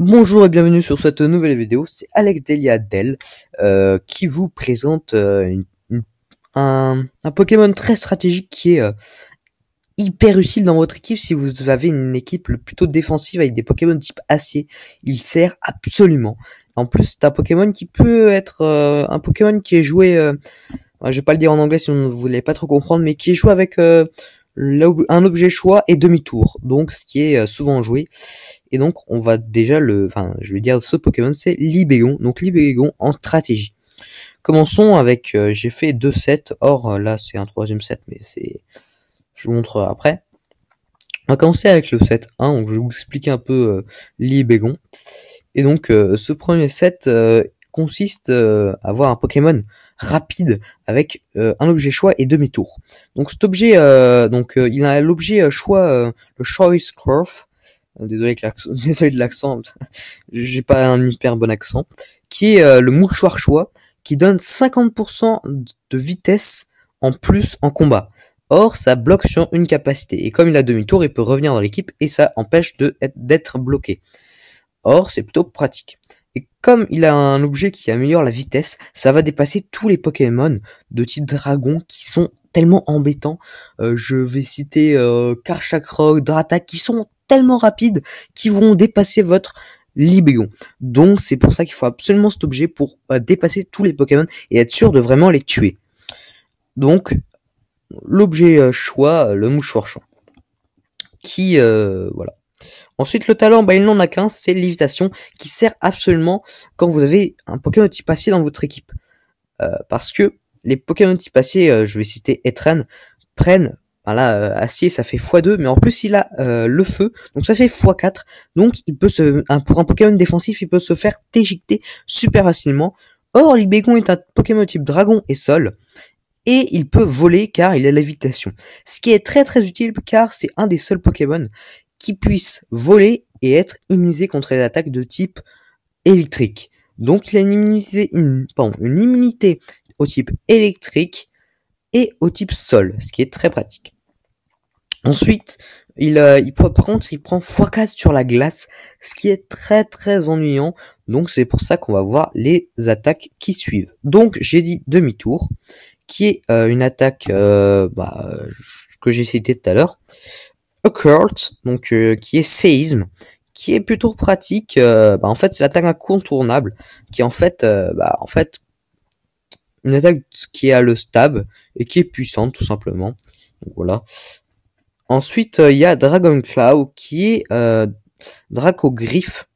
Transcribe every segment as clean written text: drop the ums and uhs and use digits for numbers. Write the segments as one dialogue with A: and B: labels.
A: Bonjour et bienvenue sur cette nouvelle vidéo, c'est Alex Deliadel qui vous présente un Pokémon très stratégique qui est hyper utile dans votre équipe si vous avez une équipe plutôt défensive avec des Pokémon type acier. Il sert absolument. En plus, c'est un Pokémon qui peut être un Pokémon qui est joué, je vais pas le dire en anglais si vous ne voulez pas trop comprendre, mais qui est joué avec un objet choix et demi-tour, donc ce qui est souvent joué. Et donc on va déjà je vais dire ce Pokémon c'est Libégon, donc Libégon en stratégie. Commençons avec, j'ai fait 2 sets, or là c'est un troisième set, mais je vous montre après. On va commencer avec le set 1, donc je vais vous expliquer un peu Libégon. Et donc ce premier set consiste à avoir un Pokémon rapide avec un objet choix et demi-tour. Donc cet objet, il a l'objet choix, le Choice Curve. Désolé de l'accent, j'ai pas un hyper bon accent. Qui est le mouchoir choix, qui donne 50% de vitesse en plus en combat. Or, ça bloque sur une capacité. Et comme il a demi-tour, il peut revenir dans l'équipe et ça empêche d'être bloqué. Or, c'est plutôt pratique. Et comme il a un objet qui améliore la vitesse, ça va dépasser tous les Pokémon de type dragon qui sont tellement embêtants. Je vais citer Karchakroc, Dratak, qui sont tellement rapides qu'ils vont dépasser votre Libégon. Donc c'est pour ça qu'il faut absolument cet objet pour dépasser tous les Pokémon et être sûr de vraiment les tuer. Donc l'objet choix, le mouchoir choix. Qui voilà. Ensuite, le talent, il n'en a qu'un, c'est lévitation, qui sert absolument quand vous avez un Pokémon type acier dans votre équipe. Parce que les Pokémon type acier, je vais citer Etran, prennent, acier ça fait x2, mais en plus il a le feu, donc ça fait x4, donc il peut pour un Pokémon défensif, il peut se faire t'éjecter super facilement. Or, Libégon est un Pokémon type dragon et sol, et il peut voler car il a la lévitation. Ce qui est très très utile car c'est un des seuls Pokémon qui puisse voler et être immunisé contre les attaques de type électrique. Donc il a une immunité au type électrique et au type sol, ce qui est très pratique. Ensuite, par contre, il prend x4 sur la glace, ce qui est très très ennuyant. Donc c'est pour ça qu'on va voir les attaques qui suivent. Donc j'ai dit demi-tour, qui est une attaque que j'ai cité tout à l'heure. Occult, donc qui est séisme, qui est plutôt pratique. En fait, c'est l'attaque incontournable, qui est en fait une attaque qui a le stab et qui est puissante tout simplement. Donc, voilà. Ensuite, il y a Dragon Claw, qui est Dracogriffe,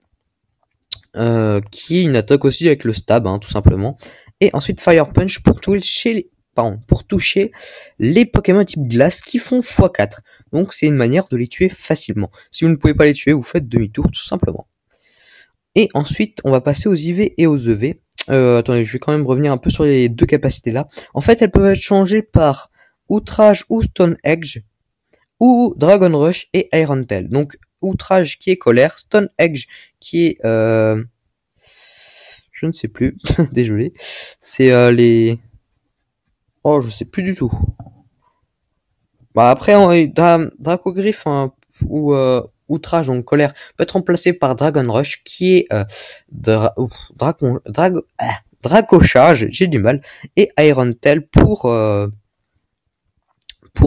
A: qui est une attaque aussi avec le stab, tout simplement. Et ensuite Fire Punch pour toucher les Pokémon type glace qui font x4. Donc c'est une manière de les tuer facilement. Si vous ne pouvez pas les tuer, vous faites demi-tour tout simplement. Et ensuite, on va passer aux IV et aux EV. Attendez, je vais quand même revenir un peu sur les deux capacités là. En fait, elles peuvent être changées par Outrage ou Stone Edge, ou Dragon Rush et Iron Tail. Donc Outrage qui est colère, Stone Edge qui est je ne sais plus, désolé. C'est les... Oh, je sais plus du tout. Après, Dracogriffe ou Outrage, donc colère, peut être remplacé par Dragon Rush, qui est Dracocharge, j'ai du mal, et Iron Tail pour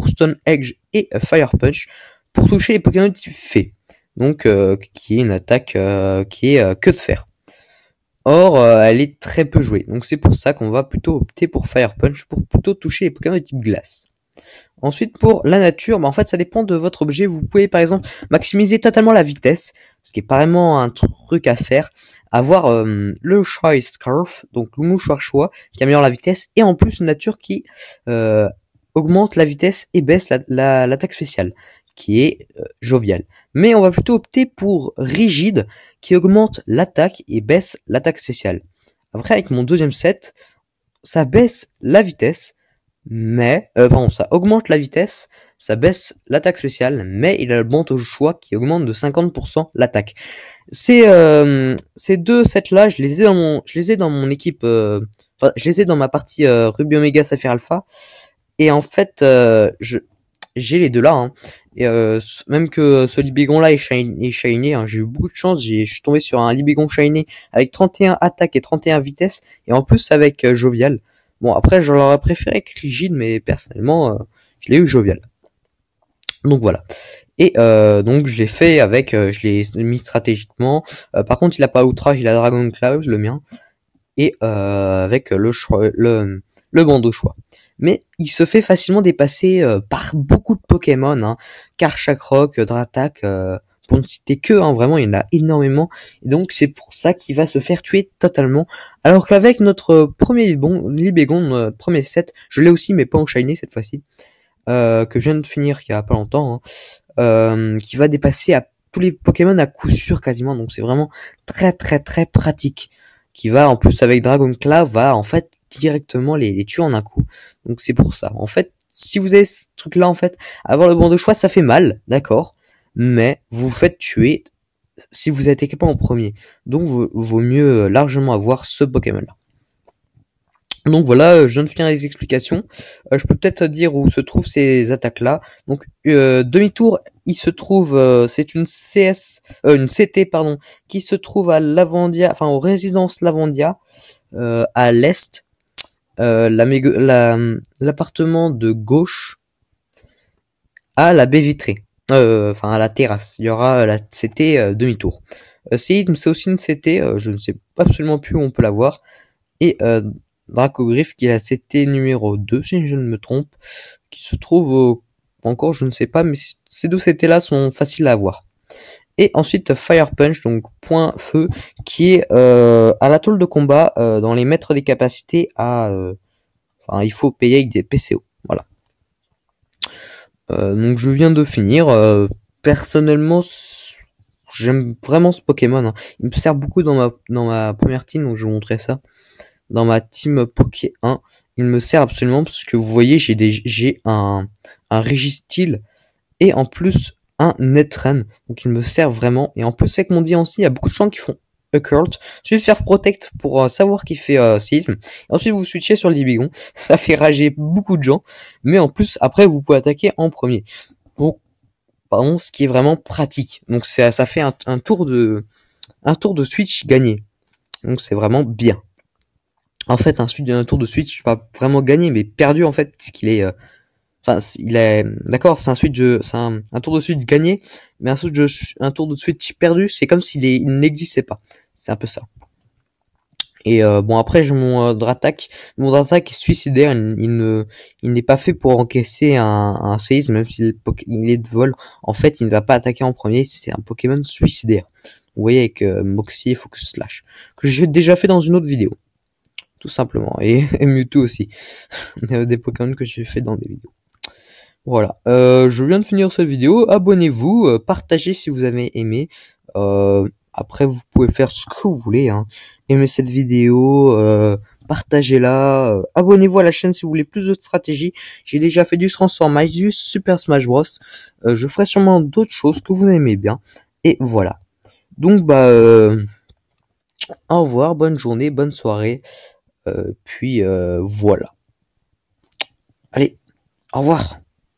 A: Stone Edge et Fire Punch, pour toucher les Pokémon type fée. Donc, qui est une attaque qui est que de fer. Or, elle est très peu jouée. Donc c'est pour ça qu'on va plutôt opter pour Fire Punch, pour plutôt toucher les Pokémon de type glace. Ensuite, pour la nature, en fait, ça dépend de votre objet. Vous pouvez, par exemple, maximiser totalement la vitesse, ce qui est pas vraiment un truc à faire. Avoir le Choice Curve, donc le mouchoir choix, qui améliore la vitesse, et en plus une nature qui augmente la vitesse et baisse l'attaque spéciale, qui est jovial. Mais on va plutôt opter pour rigide, qui augmente l'attaque et baisse l'attaque spéciale. Après, avec mon deuxième set, ça baisse la vitesse, mais ça augmente la vitesse, ça baisse l'attaque spéciale, mais il a le bon au choix qui augmente de 50% l'attaque. Ces deux sets là, je les ai dans mon équipe, je les ai dans ma partie Ruby Omega Saphir Alpha, et en fait j'ai les deux là, hein. Et même que ce Libégon là est shiny, hein. J'ai eu beaucoup de chance, je suis tombé sur un Libégon shiny avec 31 attaques et 31 vitesses, et en plus avec Jovial. Bon, après j'aurais préféré que Rigide, mais personnellement je l'ai eu Jovial. Donc voilà. Et donc je l'ai fait avec, je l'ai mis stratégiquement. Par contre il a pas outrage, il a Dragon Cloud, le mien, et avec le choix, le bandeau choix. Mais il se fait facilement dépasser par beaucoup de Pokémon, hein, Karchakroc, Dratak, pour ne citer que, hein, vraiment il y en a énormément, et donc c'est pour ça qu'il va se faire tuer totalement, alors qu'avec notre premier Libégon, notre premier set, je l'ai aussi mais pas en shiny cette fois-ci, que je viens de finir il y a pas longtemps, hein, qui va dépasser à tous les Pokémon à coup sûr quasiment, donc c'est vraiment très très très pratique, qui va en plus avec Dragon Claw va en fait directement les tuer en un coup. Donc c'est pour ça. En fait, si vous avez ce truc là, en fait, avoir le bon de choix ça fait mal, d'accord, mais vous faites tuer si vous êtes équipé en premier. Donc vaut mieux largement avoir ce Pokémon là. Donc voilà, je viens de finir les explications. Je peux peut-être dire où se trouvent ces attaques-là. Donc demi-tour, il se trouve, c'est une CT pardon, qui se trouve à Lavandia, enfin aux résidences Lavandia, à l'est. L'appartement de gauche à la baie vitrée, enfin à la terrasse. Il y aura la CT demi-tour. C'est aussi une CT, je ne sais absolument plus où on peut la voir. Et Dracogriffe qui est la CT numéro 2 si je ne me trompe, qui se trouve encore je ne sais pas, mais ces deux CT là sont faciles à avoir. Et ensuite Fire Punch, donc point feu, qui est à la tôle de combat, dans les mètres des capacités à enfin il faut payer avec des PCO, voilà. Donc je viens de finir, personnellement j'aime vraiment ce Pokémon, hein. Il me sert beaucoup dans ma première team, donc je vous montrer ça. Dans ma team Poké 1, il me sert absolument parce que vous voyez, j'ai un Registeel et en plus un Netren. Donc il me sert vraiment. Et en plus avec mon Diancie, il y a beaucoup de gens qui font Occult. Suffit de faire Protect pour savoir qu'il fait Séisme. Et ensuite vous switchez sur le Libégon. Ça fait rager beaucoup de gens. Mais en plus, après, vous pouvez attaquer en premier. Donc, pardon, ce qui est vraiment pratique. Donc ça fait un tour de switch gagné. Donc c'est vraiment bien. En fait, un tour de switch, pas vraiment gagné, mais perdu en fait, parce qu'il est, enfin, il est, d'accord, c'est un tour de switch gagné, mais un tour de switch perdu, c'est comme il n'existait pas. C'est un peu ça. Et bon après j'ai mon Dratak est suicidaire, il n'est pas fait pour encaisser un séisme, même s'il il est de vol. En fait, il ne va pas attaquer en premier, c'est un Pokémon suicidaire. Vous voyez avec Moxie et Focus Slash, que j'ai déjà fait dans une autre vidéo. Tout simplement. Et Mewtwo aussi. Des Pokémon que j'ai fait dans des vidéos. Voilà. Je viens de finir cette vidéo. Abonnez-vous, partagez si vous avez aimé. Après, vous pouvez faire ce que vous voulez, hein. Aimez cette vidéo, partagez-la. Abonnez-vous à la chaîne si vous voulez plus de stratégie. J'ai déjà fait du Transformice, du Super Smash Bros. Je ferai sûrement d'autres choses que vous aimez bien. Et voilà. Donc, au revoir, bonne journée, bonne soirée. Puis voilà. Allez, au revoir.